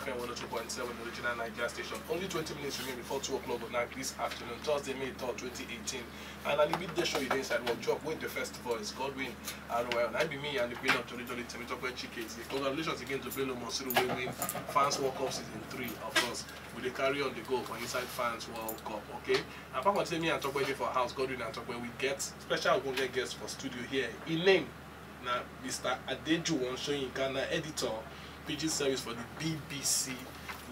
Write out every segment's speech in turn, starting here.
FM 102.7, original Naija station. Only 20 minutes remain before 2 o'clock on night this afternoon, Thursday, May 3rd, 2018. And I'll be there show you the inside work job with the first voice, Godwin and well. I be me and the queen of Jolly Temitope Chikezi. Congratulations again to Bello Monsiru winning Fans World Cup season 3, of course. With the carry on the go for Inside Fans World Cup, okay? Apart from me and Tokwe for house, Godwin and Tokwe, we get special guests for studio here. In name, now Mr. Adejuwon showing Ghana editor, Pidgin service for the BBC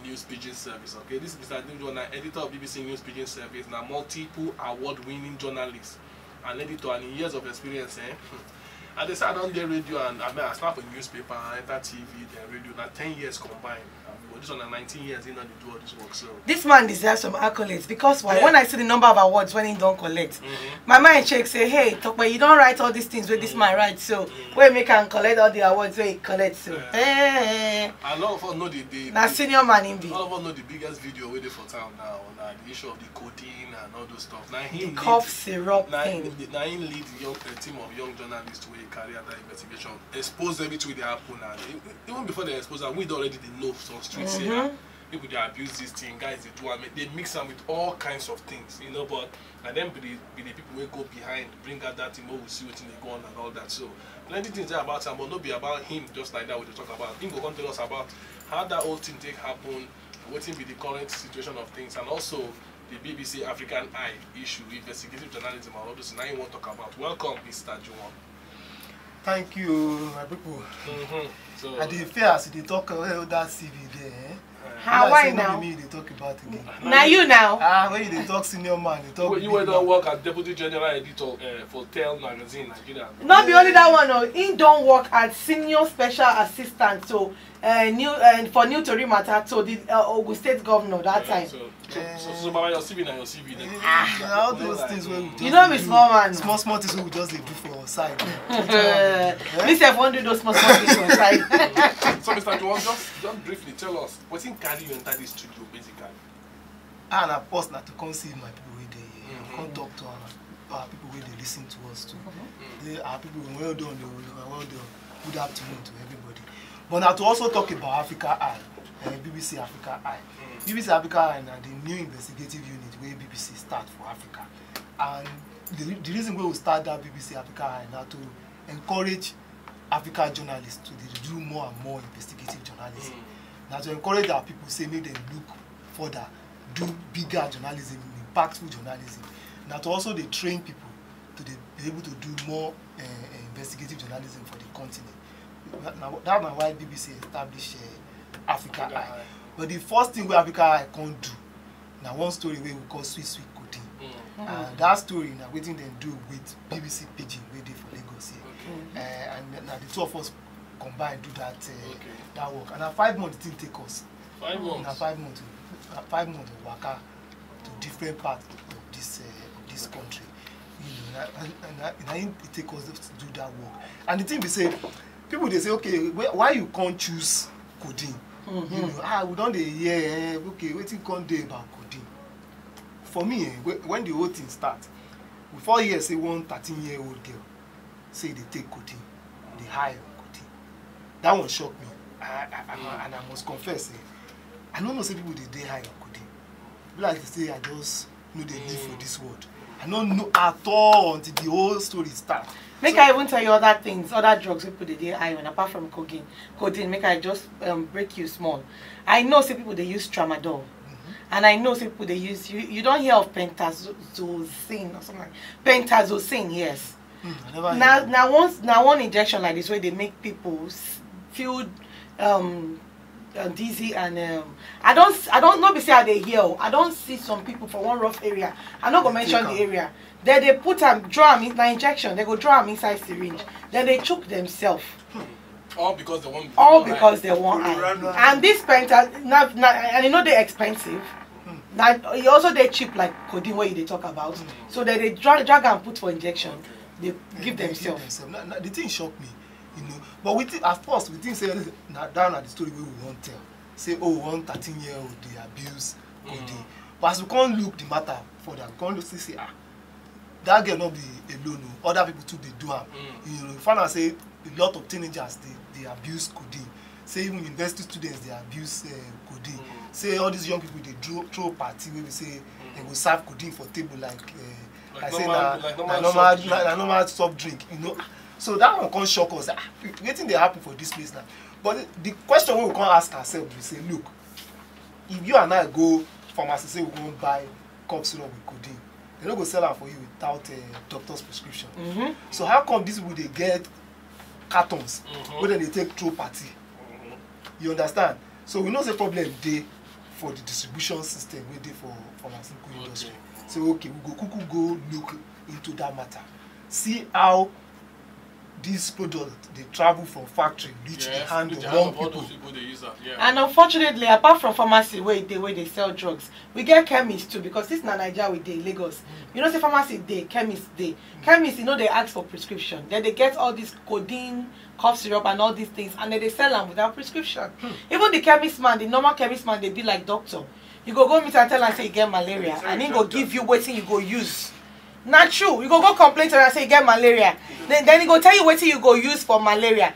News Pidgin service, okay? This is Mr. Adejuwon, editor of BBC News Pidgin service, now multiple award-winning journalist and editor, and in years of experience, I decided on the radio, and I start for newspaper, I enter TV, then radio, now 10 years combined. This one 19 years in and do all this work. So this man deserves some accolades because why? Yeah. When I see the number of awards when he don't collect, my mind shakes. Say, hey, Tokwe, you don't write all these things where this man writes. So where me can collect all the awards where he collects. So a lot of us know the senior man in B. A lot of us know the biggest video waiting for town now on the issue of the codeine and all those stuff. Now the cough syrup thing. Now he lead a team of young journalists to carry out that investigation, expose everything they happen, and even before they expose them, we already know some streets here. People they abuse this thing, guys they do, they mix them with all kinds of things, you know. But and then be the people who go behind, bring out that thing, we will see what they go on and all that. So plenty things there about him, but not be about him just like that. We talk about him. Go come tell us about how that whole thing take happen, what will be the current situation of things, and also the BBC African Eye issue, investigative journalism, and all those. Now you want to talk about. Welcome, Mr. Juwon. Thank you, my people. So, at the fairs, they talk about that CV there. How why now? Me, they talk about again. Now you now. When they talk senior man, they talk. You were don't work as deputy general editor for Tell magazine, Nigeria. Not be only that one. No, he don't work as senior special assistant. So for New Tori Matter to the Ogun State governor that time. So by your CV now, your CV then. All those things where we just you know me small man. Small things we just do for side. Me self won't do those small things on side. So Mr. Juwon, just briefly tell us what's in carry you enter this studio basically. And of course not to come see my people where they come talk to our people where they listen to us too. They are people well done, well done. Good afternoon to everybody. But now to also talk about Africa Eye, BBC Africa Eye. BBC Africa Eye and the new investigative unit where BBC start for Africa. And the reason why we start that BBC Africa Eye now to encourage African journalists to do more and more investigative journalism. Now to encourage our people, say make them look further, do bigger journalism, impactful journalism. Now to also they train people to be able to do more investigative journalism for the continent. Now that's why BBC established Africa Eye. But the first thing we Africa Eye can't do, now one story where we call Sweet Codeine. And that story now Wetin them do with BBC Pidgin where they for Lagos here. And now the two of us combined do that that work. And now 5 months it didn't take us. 5 months. Now 5 months. 5 months of waka to different parts of this country. You know, and it take us to do that work. And the thing we say, people they say, okay, why you can't choose codeine? You know, we don't hear okay, Wetin can't do about codeine. For me, when the whole thing starts, we 4 years say one 13-year-old girl say they take codeine, they hire codeine. That one shocked me. And I must confess, I don't know say people they hire codeine. People like to say I just know they live for this world. I don't know at all until the whole story starts. Make I even tell you other things, other drugs people they iron apart from codeine. Make I just break you small. I know some people they use tramadol, and I know some people they use. You don't hear of pentazocine or something like pentazocine. Yes. Now one injection like this where they make people feel dizzy and I don't know be say how they heal. I don't see some people for one rough area. I'm not gonna mention the area. Then they put them, draw them in the injection. They go draw them inside syringe. Then they choke themselves. All because they want. All because they want. And this penta, and you know they're expensive. Now you also they cheap like codeine what they talk about. So that they drag and put for injection. They give themselves. Now, the thing shocked me, you know. But we think, at first we think say down at the story we won't tell. Say one 13-year-old they abuse codeine. But as we can't look the matter further, we can't look say that girl not be alone. Other people too they do have. You know, find out say a lot of teenagers they abuse codeine. say even university students they abuse codeine. Say all these young people they throw party where we say they go serve codeine for table like normal soft drink, you know. So that one can't shock us. Wetin dey happen for this place now? But the question we can't ask ourselves, we say, look, if you and I go pharmacy say we go buy cough syrup with codeine, they don't go sell am for you without a doctor's prescription. So how come these people they get cartons where then they take throw party? You understand? So we know the problem dey for the distribution system wey dey for pharmaceutical industry. So okay, we go look into that matter, see how this product they travel from factory reach the hand of wrong people. They use that. And unfortunately, apart from pharmacy where they sell drugs, we get chemists too, because this na Naija we dey Lagos. You know, say pharmacy dey, chemist dey. Chemists, you know, they ask for prescription. Then they get all this codeine, cough syrup, and all these things, and then they sell them without prescription. Even the chemist man, the normal chemist man, they be like doctor. You go meet and tell and say you get malaria, and he go give you wetin you go use. Not true. You go complain to her and say you get malaria. Then he go tell you wetin you go use for malaria.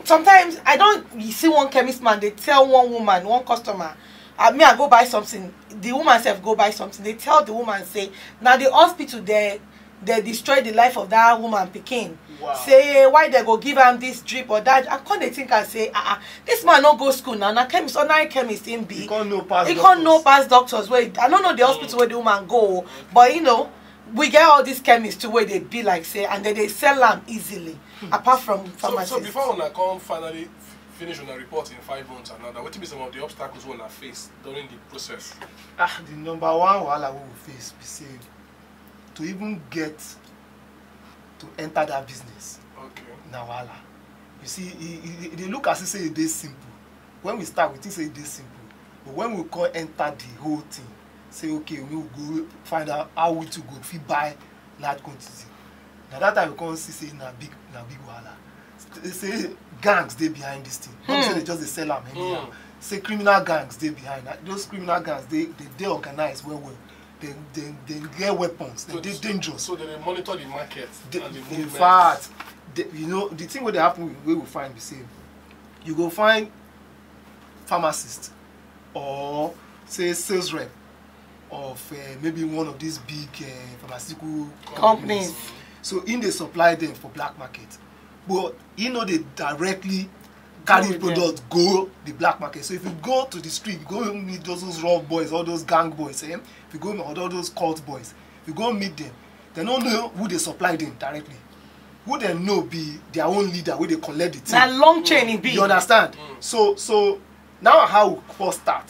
Sometimes I don't see one chemist man, they tell one woman, one customer, I go buy something. The woman self go buy something. They tell the woman, say, now the hospital they destroy the life of that woman pikin. Wow. Say why they go give him this drip or that. I can't think and say, this man no go school now. Now chemist, ordinary chemist in B. He can't know past doctors. Where I don't know the hospital where the woman go, but you know, we get all these chemists to where they be like say, and then they sell them easily. Apart from pharmacies. So before when I come finally finish on a report in 5 months and all that, what will be some of the obstacles we will face during the process? The number one wahala we will face be say to even get to enter that business. Okay. Na wahala. You see, they look as if say it is simple. When we start, we think say it is simple. But when we come enter the whole thing, say okay, we will go find out how we to go fit buy large quantity. Now that time we come see say na big wahala. Say gangs they behind this thing. Don't say they just they sell them anyhow. Say criminal gangs they behind. Those criminal gangs they organize well. They get weapons. They're dangerous. So they monitor the market. In fact, you know the thing where they happen we will find the same. You go find pharmacists or say sales rep of maybe one of these big pharmaceutical companies. So in they supply them for black market, but you know they directly carry products go the black market. So if you go to the street, you go meet those rough boys, all those gang boys, if you go meet all those cult boys, if you go meet them, they don't know who they supply them directly. Who they know be their own leader, where they collect the thing. That long chain it be. You understand? So now how we first start.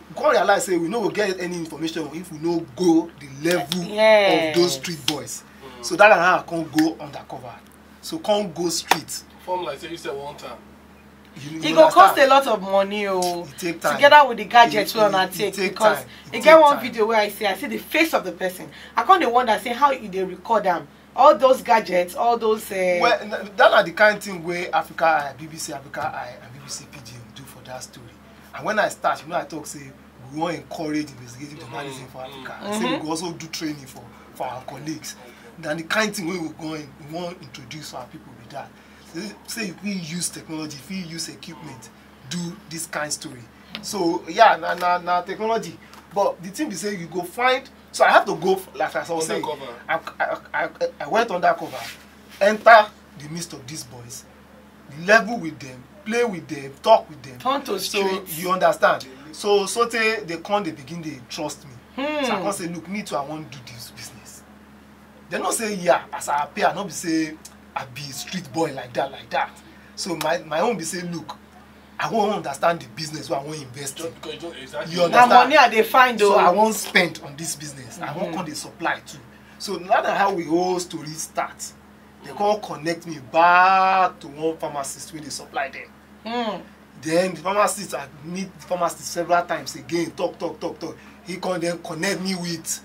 We can't realize say we no go get any information if we no go the level of those street boys. So that how I can't go undercover. So can't go street. Form like say you said one time. It go cost a lot of money, together with the gadgets we wanna take, because you get one video where I see the face of the person. I can't wonder say how they record them. All those gadgets, all those. Well, that are the kind of thing where Africa Eye, BBC Africa Eye, and BBC PG do for that story. And when I start, you know, I talk say we want to encourage investigative journalism for Africa. I say we also do training for our colleagues. Then the kind of thing we want to introduce for our people with that. Say if we use technology, if we use equipment, do this kind of story. So yeah, na technology. But the thing be say you go find. So I have to go like I was saying. I went undercover, enter the midst of these boys, level with them, play with them, talk with them. Turn to streets. So you understand. So they begin they trust me. So I can say, look, me too, I want to do this business. They not say yeah, as I appear, not be say I be street boy like that. So my own be say, look, I want to understand the business where I want to invest in. Exactly. You understand? That money they find though. So I won't spend on this business. I won't come the supply too. So now that how we whole story starts, they can't connect me back to one pharmacist when they supply them. Then the pharmacist, I meet the pharmacist several times again, talk. He can then connect me with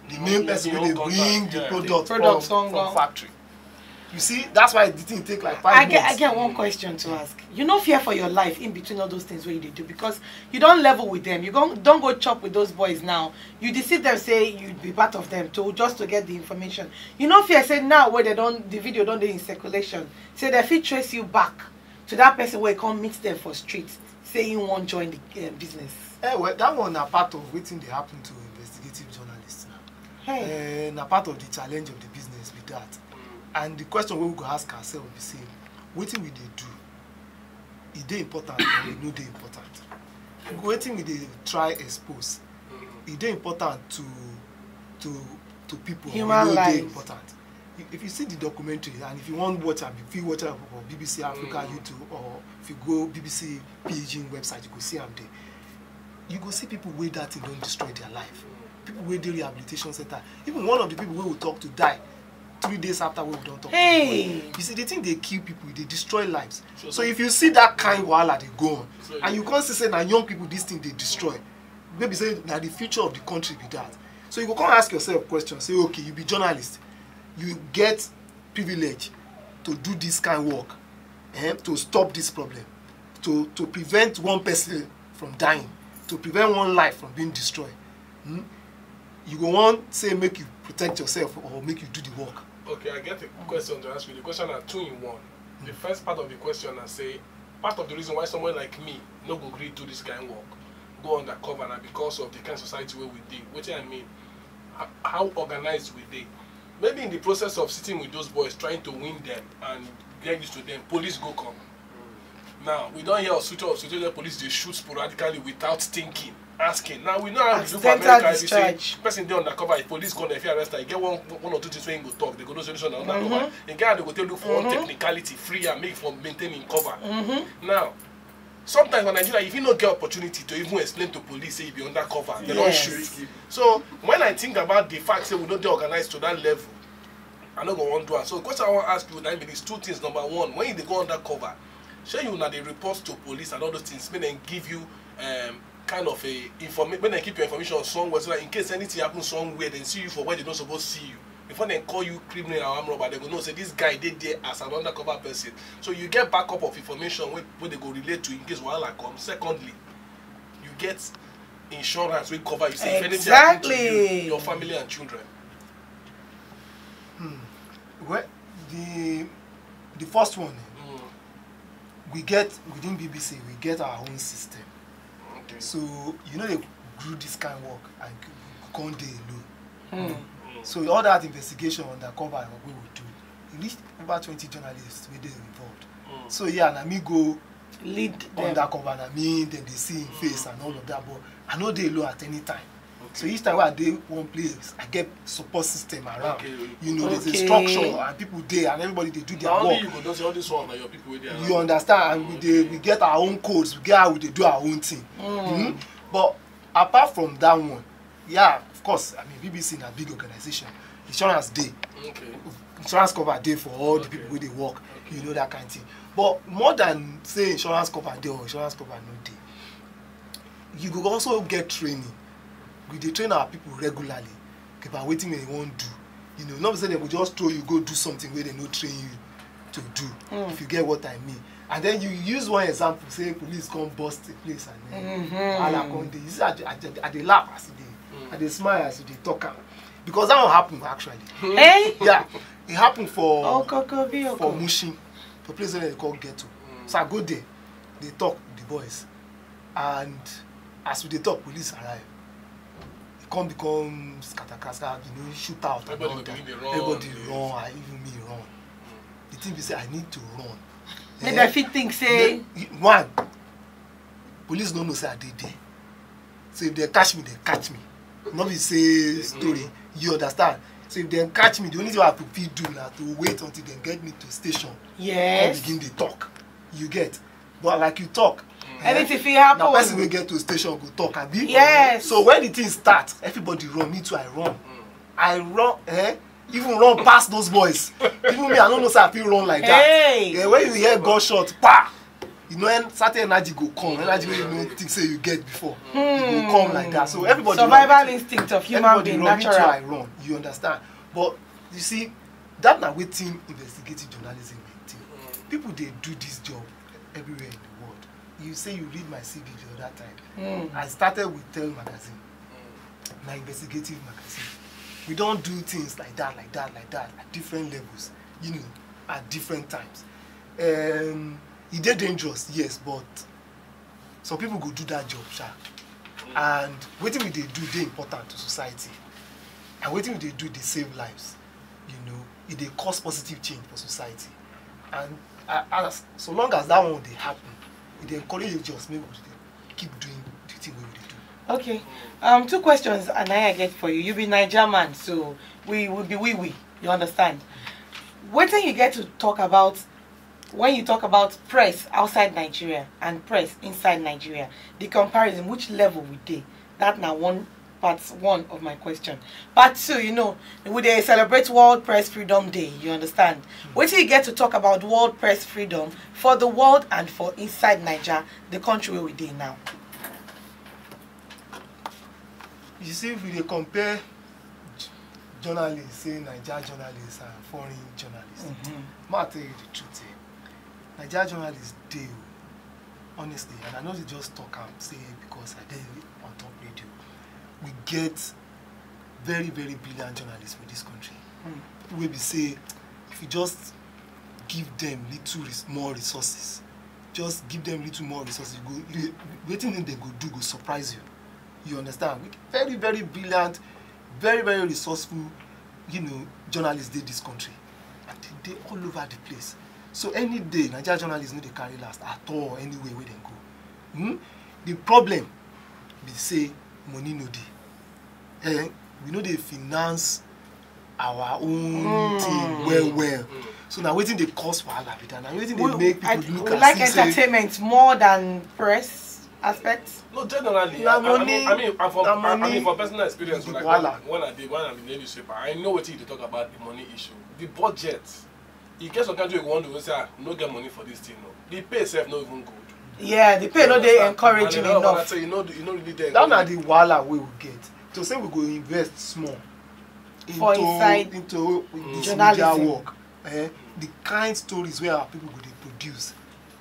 the main person when they bring the product from factory. You see, that's why the thing take like 5 months. I get one question to ask. You no fear for your life in between all those things where you do, because you don't level with them. You don't go chop with those boys now. You deceive them, say you'd be part of them just to get the information. You no fear say now where the video don't do in circulation, say they fit trace you back to that person where you come meet them for street, say you won't join the business? Well, that one a part of wetin dey happen to investigative journalists now. Hey. Na part of the challenge of the business with that. And the question we go ask ourselves be say, wetin we dey do? E dey important or e no dey important? Wetin we dey try expose? E dey important to people. Human lives. Dey important. If you see the documentary and if you want watch am, if you watch am for BBC Africa YouTube or if you go BBC Pidgin website, you go see am there. You go see people wey that thing don destroy their life. People wey dey rehabilitation center. Even one of the people wey we talk to die 3 days after we don talk to them. You see, the thing dey kill people, they destroy lives. So if you see that kind wahala dey go on, and you can't say na young people this thing dey destroy, maybe say na the future of the country be that. So you go come ask yourself question, say okay, you be journalist, you get privilege to do this kind work, to stop this problem, to prevent one person from dying, to prevent one life from being destroyed. You go want say make you protect yourself or make you do the work. Okay, I get a question to ask you. The question are 2 in 1. The first part of the question I say, part of the reason why someone like me no go agree to this kind of work, go undercover, and because of the kind of society where we dey. What I mean, how organized we dey. Maybe in the process of sitting with those boys, trying to win them and get used to them, police go come. Now, we don't hear of situation where police they shoot sporadically without thinking, asking. Now, we know how to do for America. If you say, person they undercover, if police go there, if you arrest her, you get one or two things when you go talk, they go do solution undercover. In Ghana, they go tell you for one technicality, free and make for maintaining cover. Now, sometimes in Nigeria, if you don't get opportunity to even explain to police, say you be undercover, they don't shoot. So, when I think about the fact that we don't get organized to that level, I don't go on to it. So, the question I want to ask you, that is 2 things. Number 1, when they go undercover, share you now they report to police and all those things, when they give you kind of a information, when they keep your information somewhere, so that in case anything happens somewhere, they see you for where they don't supposed to see you. Before they call you criminal or armed robber, they go know say this guy did there as an undercover person. So you get backup of information where they go relate to in case wahala comes. Secondly, you get insurance will cover you. Say if anything happens to you, your family and children. Well, the first one. We get within BBC, we get our own system. Okay. So you know they grew this kind of work and can't dey alone. So all that investigation undercover we will do. At least about 20 journalists were there involved. So yeah, and me go lead undercover and me, then they see in face and all of that. But I know they alone at any time. So each time I dey one place, I get support system around. You know, there's a structure and people there and everybody they do their work. Only you go do all this one and your people with you understand? And we get our own codes, we get how we do our own thing. But apart from that one, yeah, of course, I mean BBC is a big organization. Insurance day. Insurance cover day for all the people where they work. You know that kind of thing. But more than say insurance cover day or insurance cover no day, you go also get training. We dey train our people regularly about wetin they want do. You know, not say they will just throw you go do something where they no train you to do. If you get what I mean. And then you use one example, say police come bust the place and then you see I dey laugh as they I dey smile as they talk am. Because that one happen actually. Yeah, it happened for Mushin, for place where they call Ghetto. So I go there, they talk with the boys, and as we dey talk, police arrive. Come become scatter, you know, shoot out. Everybody run, even me run. The thing be say I need to run. Maybe if you think say one, police don't know say I did there. So if they catch me, they catch me. Not be say story. You understand? So if they catch me, the only thing I have to do now to wait until they get me to station. Yes. Begin the talk. You get. But like you talk. Anything if it happen. Now person will get to station go talk, abi? Yes. So when the thing start, everybody run. Me too, I run. I run, even run past those boys. Even me, I don't know say I feel run like that. Hey. Yeah, when you hear gunshot, pa! You know, certain energy go come. Energy where you don't think say you get before. It go come like that. So everybody survival run. instinct of human being, natural. Me too, I run. You understand? But you see, that na wetin investigative journalism maintain. People they do this job everywhere in the world. You say you read my CV the other time. I started with Tell magazine, my investigative magazine. We don't do things like that at different levels, you know, at different times. e dey dangerous, yes, but some people go do that job, sha. And wetin we dey do dey important to society, and wetin we dey do dey save lives. You know, e dey cause positive change for society, and as so long as that one dey happen, e dey encourage us make we dey keep doing the thing wey we dey do. Okay, 2 questions I get for you. You be Naija man, so we will be we. You understand? Wetin you get to talk about when you talk about press outside Nigeria and press inside Nigeria? The comparison, which level we dey? That now part one of my question. Part 2, you know, we dey celebrate World Press Freedom Day. You understand? Wetin you get to talk about world press freedom for the world and for inside Nigeria, the country where we dey now? You see, if we dey compare journalists, say Naija journalists and foreign journalists, I tell you the truth. Naija journalists dey, honestly, and I know they just talk and say because I dey on top radio. We get very, very brilliant journalists for this country. We be say, if you just give them little more resources, just give them little more resources, waiting they go surprise you. You understand? Very, very brilliant, very, very resourceful, you know, journalists in this country. And they all over the place. So any day, Nigerian journalists know they carry last at all, anywhere where they go. The problem, we say, money no dey. We know they finance our own thing well. So now waiting they cost for wahala with that. Now waiting they make people look at like entertainment more than press aspects. No, generally, I mean, for personal experience, like when I'm in the newspaper, I know what you talk about the money issue, the budget. In case of country you want to say, no get money for this thing, no. The pay itself not even good. Yeah, the pay no they encouraging enough. So you know really there. That na the wahala we will get. To say we go invest small into this media work. The kind stories where our people go they produce,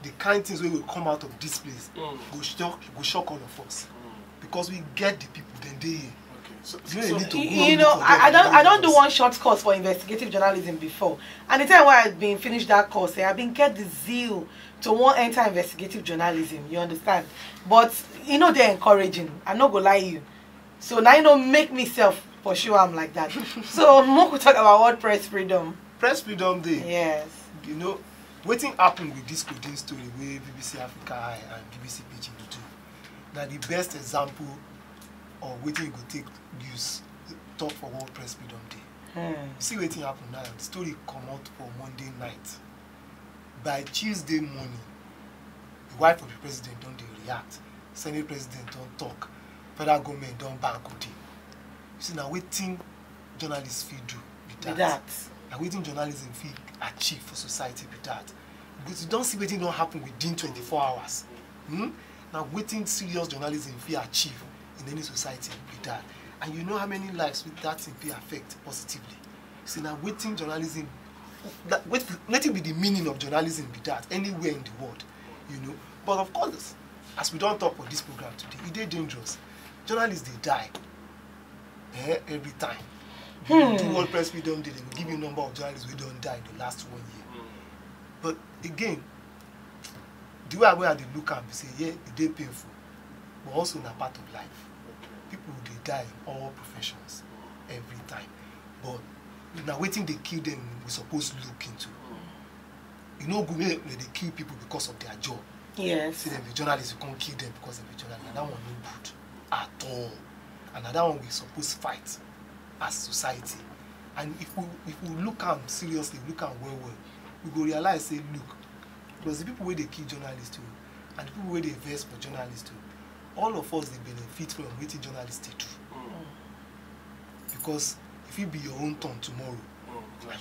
the kind things where will come out of this place go shock all of us. Because we get the people then they here. So you know, I don't do one short course for investigative journalism before, and the time where I've been finished that course, I've been get the zeal to want to enter investigative journalism. You understand? But you know they're encouraging. I'm not gonna lie you. So now you know make myself for sure I'm like that. So more we talk about what press freedom. Press Freedom Day. Yes. You know, wetin happen with this Codeine story where BBC Africa Eye and BBC Pidgin do. Now the best example or wetin you go take use talk for World Press Freedom Day. See wetin happen now. The story come out for Monday night. By Tuesday morning, the wife of the president don't react. Senate president don't talk. Federal government don't ban Codeine. You see now wetin journalists feel do with that. Now wetin journalism feel achieve for society with that. Because you don't see wetin don't happen within 24 hours. Now wetin serious journalism feel achieve in any society with that. And you know how many lives with that thing will affect positively. See now waiting journalism, let it be the meaning of journalism with that anywhere in the world, you know. But of course, as we don't talk for this program today, it is dangerous. Journalists they die every time. Do World Press Freedom Day, they will give you a number of journalists who don't die in the last 1 year. But again, the way I they look at me say, yeah, it is painful, but also in a part of life. People they die in all professions every time. But now waiting they kill them we supposed to look into. You know good when they kill people because of their job. Yes. See them the journalists you can't kill them because of the journalist. And that one no good at all. And that one we supposed to fight as society. And if we look at seriously, look at well, we go realize say look, because the people where they kill journalists too, and the people where they invest for journalists too, all of us they benefit from what journalists they do. Because if it be your own turn tomorrow,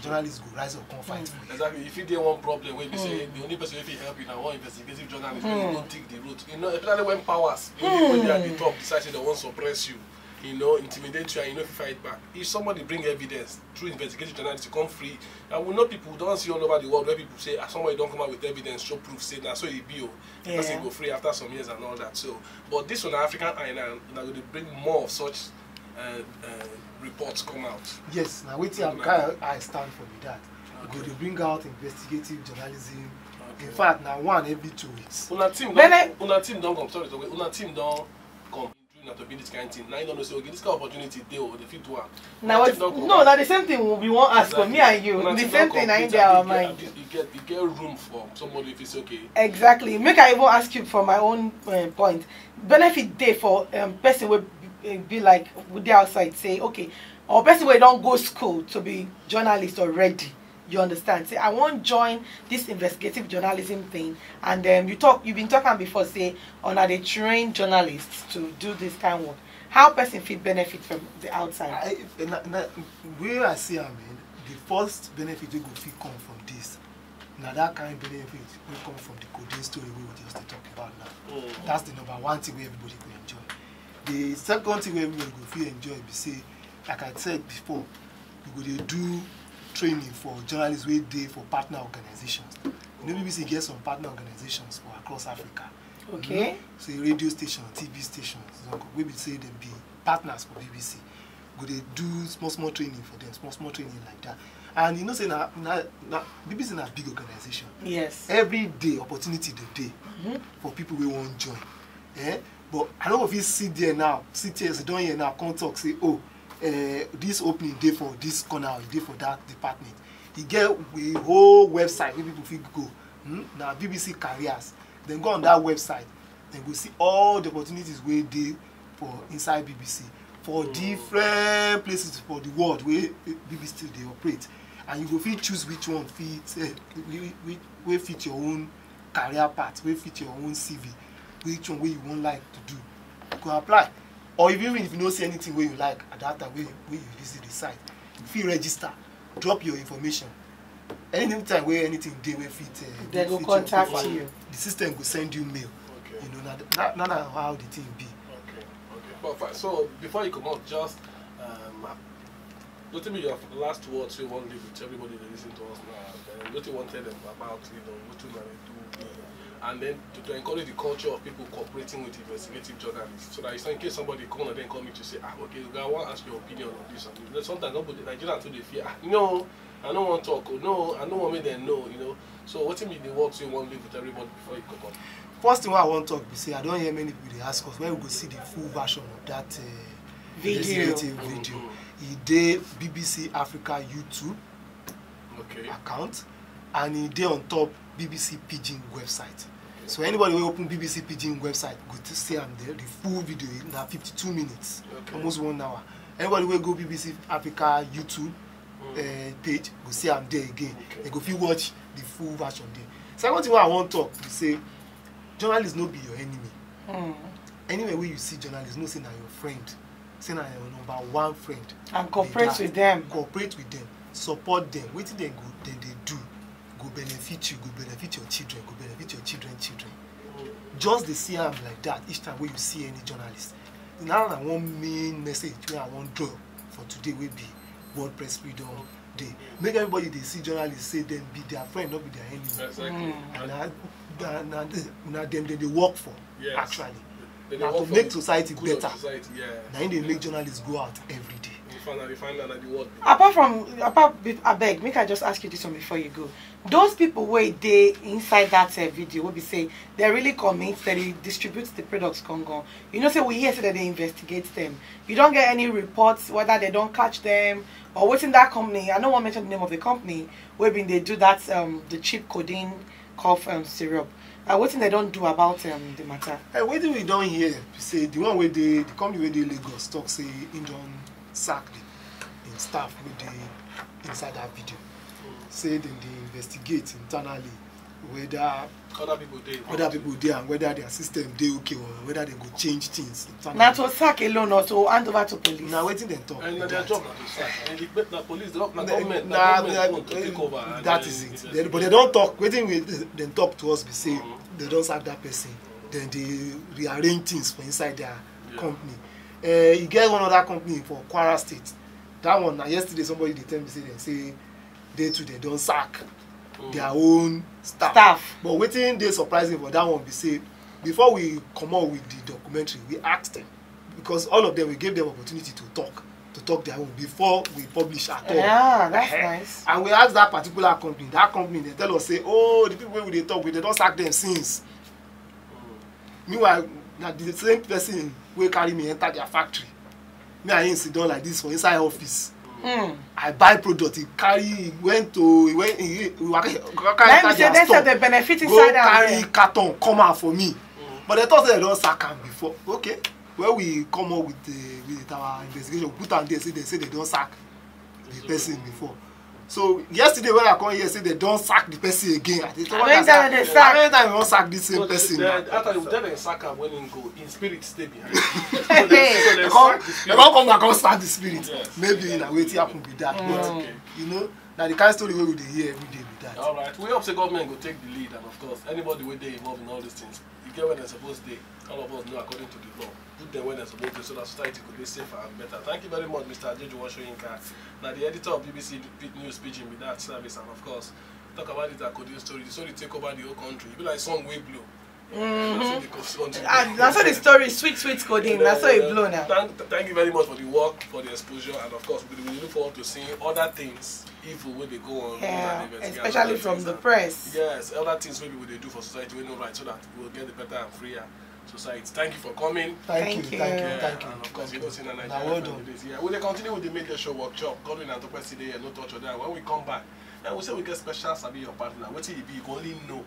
journalists go rise up and fight for you. Exactly. If you get one problem where you say the only person who can help you now one investigative journalist when you don't take the route. You know, especially when powers when they are at the top decide they want to suppress you, you know, intimidate you and you know if you fight back. If somebody bring evidence through investigative journalists to come free, and we know people don't see all over the world where people say somebody don't come out with evidence, show proof, say that so it be because they go free after some years and all that. So but this one African Island now will bring more of such reports come out. Yes, now waiting I stand for with that. Okay. They bring out investigative journalism In fact, now one every 2 weeks. Una team don't come. Sorry, una team don't come. To be this kind of thing. Now you don't know, say, okay, this kind of opportunity they or the fit to work. Now the same thing we won't ask for me and you. The same thing I in our mind. You get room for somebody if it's okay. Exactly. Make I even ask you from my own point. Benefit day for person will be like would they outside say okay, or person will don't go school to be journalist already. You understand? Say I won't join this investigative journalism thing, and you've been talking before. Say on they train journalists to do this kind of work. How person feel benefit from the outside? Where I see, I mean, the first benefit we go feel come from this. Now that kind of benefit will come from the Codeine story we were just talking about now. That's the number one thing where everybody can enjoy. The second thing where everybody go feel enjoy be say, like I said before, we go do training for journalists wey dey for partner organizations. You know, BBC get some partner organizations for across Africa. Okay. So radio stations, TV stations, we be say them be partners for BBC. Go they do small training for them, small training like that. And you know, say now BBC is a big organization. Yes. Every day opportunity dey for people who won't join. But I don't know if you sit there now, sit here, sit down here now, come talk, say, oh. This opening day for this corner, day for that department. You get a whole website where people feel go. Now BBC careers. Then go on that website. Then go see all the opportunities where they for inside BBC for different places for the world where BBC they operate. And you go fit choose which one fit where fit your own career path, where fit your own CV, which one where you won't like to do. You go apply. Or even if you don't see anything where you like at that time where you visit the site, if you register, drop your information. Anytime where anything they will fit, they will contact you. The system will send you mail. Okay. You know, not how the thing be. Okay. But so before you come out, just let me your last words you want to leave with everybody that listen to us now. What you want to tell them about what you do. And then to encourage the culture of people cooperating with investigative journalists, so that it's not in case somebody come and then come in to say, okay, I want to ask your opinion on this. And sometimes nobody, Nigerians too, they fear, no, I don't want to talk, no, I don't want me then know, you know. So what will be the words you want to leave with everybody before you come on? First thing I want to talk, be say I don't hear many people they ask us where we go see the full version of that video. It dey BBC Africa YouTube account, and it dey on top BBC Pidgin website. So anybody will open BBC Pidgin website, go to see them there. The full video in 52 minutes, almost 1 hour. Anybody will go BBC Africa YouTube page, go see them there again. They go feel watch the full version there. Second thing I want to talk is say, journalists no be your enemy. Anywhere where you see journalists, no say na your friend, say na your number one friend. And cooperate with them. Cooperate with them, support them. Wetin they do. Go benefit you, go benefit your children, go benefit your children. Just the see them like that each time when you see any journalist. Now one main message where I want to draw for today will be World Press Freedom Day. Make everybody they see journalists say them be their friend, not be their enemy. And them they work for actually. Now to make society better. Now they make journalists go out every day. I beg, make I just ask you this one before you go. Those people where they inside that video will be say they really commit, they distribute the products Congo. You know, say we hear say that they investigate them. You don't get any reports whether they don't catch them or what's in that company. I don't want to mention the name of the company where they do that the cheap codeine cough syrup. What thing they don't do about the matter? What do we don't hear? Say the one where the company where they Lagos talk say in don't sack the staff with the inside that video. Say then they investigate internally whether other people there and whether their system they okay or whether they go change things. Not to sack alone or to hand over to police. Now waiting them talk. And their job not to sack. And the police, the government want to take over. That is it. But they don't talk. Waiting with them talk to us. We say they don't sack that person. Then they rearrange things for inside their company. You get one other company for Kwara State. That one, yesterday somebody they tell me say they don't sack their own staff. But waiting they surprising for that one we say before we come out with the documentary, we asked them because all of them we gave them opportunity to talk to talk their own before we publish at all. Yeah, that's nice. And we ask that particular company. That company, they tell us, say, oh, the people wey we dey talk with, they don sack them since. Meanwhile, na the same person wey carry me enter their factory. Me and him sit down like this for inside office. I buy product. He went to carry their store. The benefit Go inside carry carton come out for me. But they thought they don sack am before. Okay, when we come up with our investigation, put am there, say they don sack the person before. So yesterday when I come here, say they don't sack the person again. I think how many times they sack? How many times we don't sack this same person? After they sack him when he go, in spirit stay behind. So they come back and start the spirit. Yes. Maybe in a way it happen with that. But you know, now the kind of story we dey hear every day with that. All right, we hope the government go take the lead, and of course, anybody wey dey involved in all these things, you get where they're supposed to. All of us know according to the law. Put them where they're supposed to, so that society could be safer and better. Thank you very much, Mr. Ajeju Washoyinka. Now the editor of BBC News Pidgin with that service, and of course, talk about it Codeine story. The story take over the whole country. It be like song way blow. And that's how the story sweet Codeine. That's how it blow now. Thank you very much for the work, for the exposure, and of course, we look forward to seeing other things evil when they go on. Yeah, especially from the press. Yes, other things maybe they do for society we know right, so that we'll get the better and freer society. Thank you for coming. Thank you. And of course, you know, seeing Naija. Well done. Yeah, we'll continue with the media show workshop. Codeine and Topesi today, no touch on that. When we come back, and we say we get special Sabi your partner. What it be? You only know